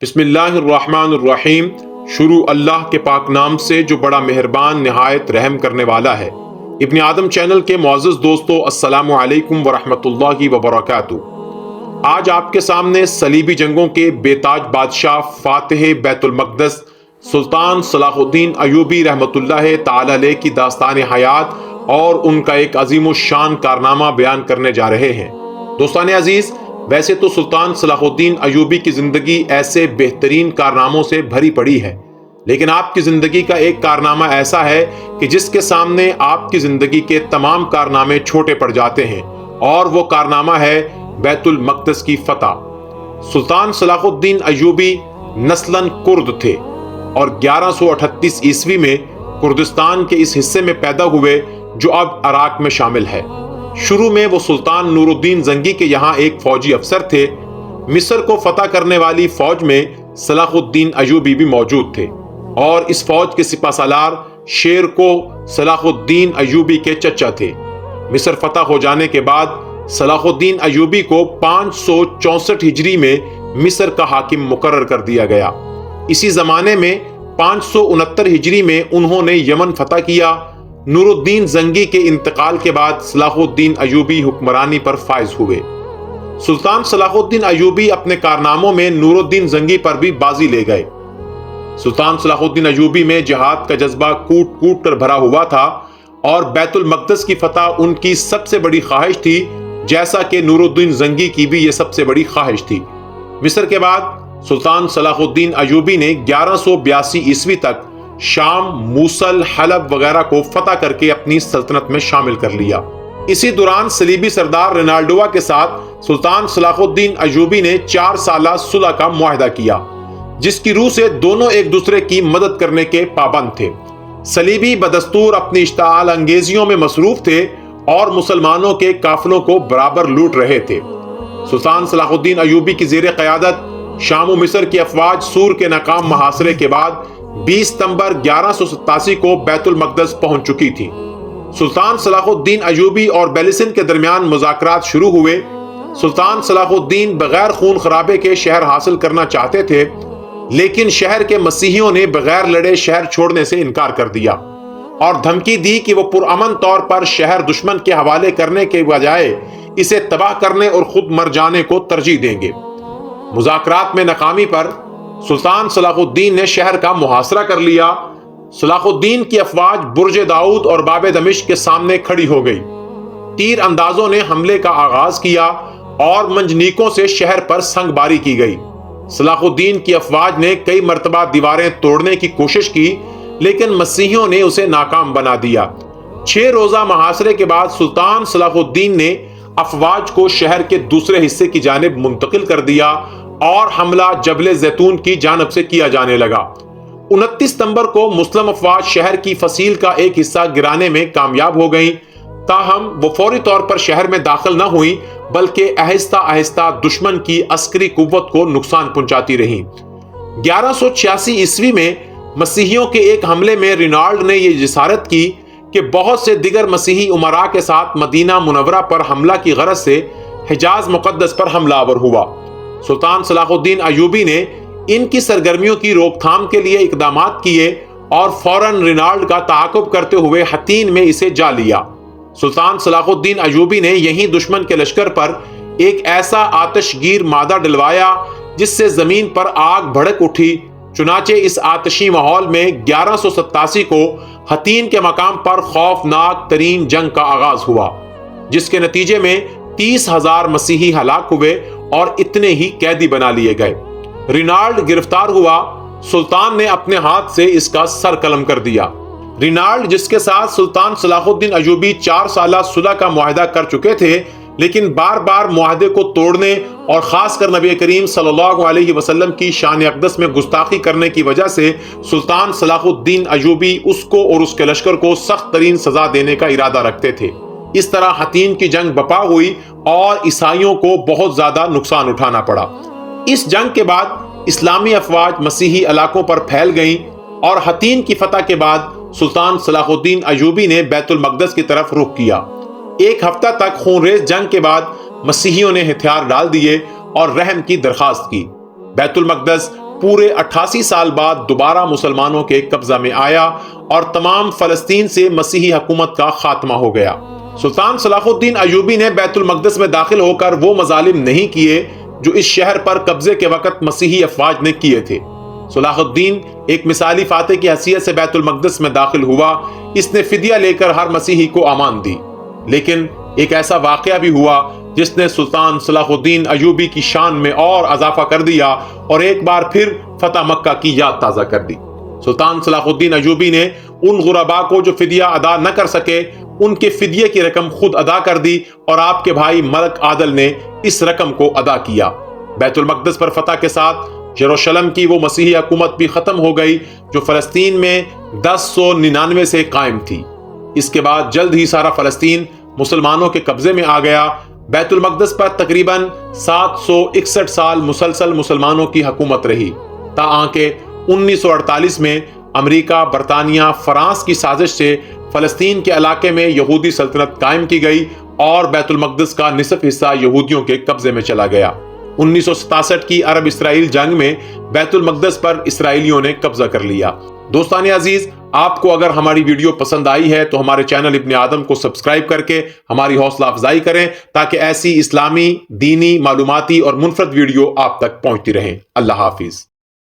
بسم اللہ الرحمن الرحیم۔ شروع اللہ کے پاک نام سے جو بڑا مہربان نہایت رحم کرنے والا ہے۔ ابن آدم چینل کے معزز دوستو، السلام علیکم ورحمۃ اللہ وبرکاتہ۔ آج آپ کے سامنے صلیبی جنگوں کے بے تاج بادشاہ فاتح بیت المقدس سلطان صلاح الدین ایوبی رحمۃ اللہ تعالی علیہ کی داستان حیات اور ان کا ایک عظیم الشان کارنامہ بیان کرنے جا رہے ہیں۔ دوستان عزیز، ویسے تو سلطان صلاح الدین ایوبی کی زندگی ایسے بہترین کارناموں سے بھری پڑی ہے، لیکن آپ کی زندگی کا ایک کارنامہ ایسا ہے کہ جس کے سامنے آپ کی زندگی کے تمام کارنامے چھوٹے پڑ جاتے ہیں، اور وہ کارنامہ ہے بیت المقدس کی فتح۔ سلطان صلاح الدین ایوبی نسلاً کرد تھے اور 1138 عیسوی میں کردستان کے اس حصے میں پیدا ہوئے جو اب عراق میں شامل ہے۔ شروع میں وہ سلطان نور الدین زنگی کے یہاں ایک فوجی افسر تھے۔ مصر کو فتح کرنے والی فوج میں صلاح الدین ایوبی بھی موجود تھے، اور اس فوج کے سپہ سالار شیر کو صلاح الدین ایوبی کے چچا تھے۔ مصر فتح ہو جانے کے بعد صلاح الدین ایوبی کو 564 ہجری میں مصر کا حاکم مقرر کر دیا گیا۔ اسی زمانے میں 569 ہجری میں انہوں نے یمن فتح کیا۔ نور الدین زنگی کے انتقال کے بعد صلاح الدین ایوبی حکمرانی پر فائز ہوئے۔ سلطان صلاح الدین ایوبی اپنے کارناموں میں نور الدین زنگی پر بھی بازی لے گئے۔ سلطان صلاح الدین ایوبی میں جہاد کا جذبہ کوٹ کوٹ کر بھرا ہوا تھا، اور بیت المقدس کی فتح ان کی سب سے بڑی خواہش تھی، جیسا کہ نور الدین زنگی کی بھی یہ سب سے بڑی خواہش تھی۔ مصر کے بعد سلطان صلاح الدین ایوبی نے 1182 عیسوی تک شام، موصل، حلب وغیرہ کو فتح کر کے اپنی سلطنت میں شامل کر لیا۔ اسی دوران صلیبی سردار رینالڈو کے ساتھ سلطان صلاح الدین ایوبی نے 4 سالہ صلح کا معاہدہ کیا، جس کی روح سے دونوں ایک دوسرے کی مدد کرنے کے پابند تھے۔ صلیبی بدستور اپنی اشتعال انگیزیوں میں مصروف تھے اور مسلمانوں کے قافلوں کو برابر لوٹ رہے تھے۔ سلطان صلاح الدین ایوبی کی زیر قیادت شام و مصر کی افواج سور کے ناکام محاصرے کے بعد 20 ستمبر 1187 کو بیت المقدس پہنچ چکی تھی۔ سلطان صلاح الدین ایوبی اور بیلیسن کے درمیان مذاکرات شروع ہوئے۔ سلطان صلاح الدین بغیر خون خرابے کے شہر حاصل کرنا چاہتے تھے، لیکن شہر کے مسیحیوں نے بغیر لڑے شہر چھوڑنے سے انکار کر دیا اور دھمکی دی کہ وہ پرامن طور پر شہر دشمن کے حوالے کرنے کے بجائے اسے تباہ کرنے اور خود مر جانے کو ترجیح دیں گے۔ مذاکرات میں ناکامی پر سلطان صلاح الدین نے شہر کا محاصرہ کر لیا۔ صلاح الدین کی افواج برج داؤد اور باب دمشق کے سامنے کھڑی ہو گئی۔ تیر اندازوں نے حملے کا آغاز کیا اور منجنیکوں سے شہر پر سنگ باری کی گئی۔ صلاح الدین کی افواج نے کئی مرتبہ دیواریں توڑنے کی کوشش کی، لیکن مسیحیوں نے اسے ناکام بنا دیا۔ 6 روزہ محاصرے کے بعد سلطان صلاح الدین نے افواج کو شہر کے دوسرے حصے کی جانب منتقل کر دیا اور حملہ جبل زیتون کی جانب سے کیا جانے لگا۔ 29 ستمبر کو مسلم افواج شہر کی فصیل کا ایک حصہ گرانے میں کامیاب ہو گئیں، تاہم وہ فوری طور پر شہر میں داخل نہ ہوئیں، بلکہ آہستہ آہستہ دشمن کی عسکری قوت کو نقصان پہنچاتی رہیں۔ 1186 عیسوی میں مسیحیوں کے ایک حملے میں رینالڈ نے یہ جسارت کی کہ بہت سے دیگر مسیحی امراء کے ساتھ مدینہ منورہ پر حملہ کی غرض سے حجاز مقدس پر حملہ آور ہوا۔ سلطان صلاح الدین ایوبی نے ان کی سرگرمیوں کی روک تھام کے لیے اقدامات کیے اور فوراً رینالڈ کا تعاقب کرتے ہوئے حطین میں اسے جا لیا۔ سلطان صلاح الدین ایوبی نے یہیں دشمن کے لشکر پر ایک ایسا آتش گیر مادہ ڈلوایا جس سے زمین پر آگ بھڑک اٹھی۔ چنانچہ اس آتشی ماحول میں 1187 کو حطین کے مقام پر خوفناک ترین جنگ کا آغاز ہوا، جس کے نتیجے میں 30,000 مسیحی ہلاک ہوئے اور اتنے ہی قیدی بنا لیے گئے۔ رینالڈ گرفتار ہوا۔ سلطان نے اپنے ہاتھ سے اس کا سر قلم کر دیا۔ رینالڈ، جس کے ساتھ سلطان صلاح الدین ایوبی 4 سالہ صلح کا معاہدہ کر چکے تھے، لیکن بار بار معاہدے کو توڑنے اور خاص کر نبی کریم صلی اللہ علیہ وسلم کی شان اقدس میں گستاخی کرنے کی وجہ سے سلطان صلاح الدین ایوبی اس کو اور اس کے لشکر کو سخت ترین سزا دینے کا ارادہ رکھتے تھے۔ اس طرح حطین کی جنگ بپا ہوئی اور عیسائیوں کو بہت زیادہ نقصان اٹھانا پڑا۔ اس جنگ کے بعد اسلامی افواج مسیحی علاقوں پر پھیل گئیں، اور حطین کی فتح کے بعد سلطان صلاح الدین ایوبی نے بیت المقدس کی طرف رخ کیا۔ 1 ہفتہ تک خونریز جنگ کے بعد مسیحیوں نے ہتھیار ڈال دیے اور رحم کی درخواست کی۔ بیت المقدس پورے 88 سال بعد دوبارہ مسلمانوں کے قبضہ میں آیا اور تمام فلسطین سے مسیحی حکومت کا خاتمہ ہو گیا۔ سلطان صلاح الدین ایوبی نے بیت المقدس میں داخل ہو کر وہ مظالم نہیں کیے جو اس شہر پر قبضے کے وقت مسیحی افواج نے کیے تھے۔ صلاح الدین ایک مثالی فاتح کی حیثیت سے بیت المقدس میں داخل ہوا۔ اس نے فدیہ لے کر ہر مسیحی کو امان دی، لیکن ایک ایسا واقعہ بھی ہوا جس نے سلطان صلاح الدین ایوبی کی شان میں اور اضافہ کر دیا اور ایک بار پھر فتح مکہ کی یاد تازہ کر دی۔ سلطان صلاح الدین ایوبی نے ان غرباء کو جو فدیہ ادا نہ کر سکے، ان کے فدیے کی رقم خود ادا کر دی اور آپ کے بھائی ملک عادل نے اس رقم کو ادا کیا۔ بیت المقدس پر فتح کے ساتھ یروشلم کی وہ مسیحی حکومت بھی ختم ہو گئی جو فلسطین میں 1099 سے قائم تھی۔ اس کے بعد جلد ہی سارا فلسطین مسلمانوں کے قبضے میں آ گیا۔ بیت المقدس پر تقریباً 761 سال مسلسل مسلمانوں کی حکومت رہی، تاہم 1948 میں امریکہ، برطانیہ، فرانس کی سازش سے فلسطین کے علاقے میں یہودی سلطنت قائم کی گئی اور بیت المقدس کا نصف حصہ یہودیوں کے قبضے میں چلا گیا۔ 1967 کی عرب اسرائیل جنگ میں بیت المقدس پر اسرائیلیوں نے قبضہ کر لیا۔ دوستان عزیز، آپ کو اگر ہماری ویڈیو پسند آئی ہے تو ہمارے چینل ابن آدم کو سبسکرائب کر کے ہماری حوصلہ افزائی کریں تاکہ ایسی اسلامی، دینی، معلوماتی اور منفرد ویڈیو آپ تک پہنچتی رہیں۔ اللہ حافظ۔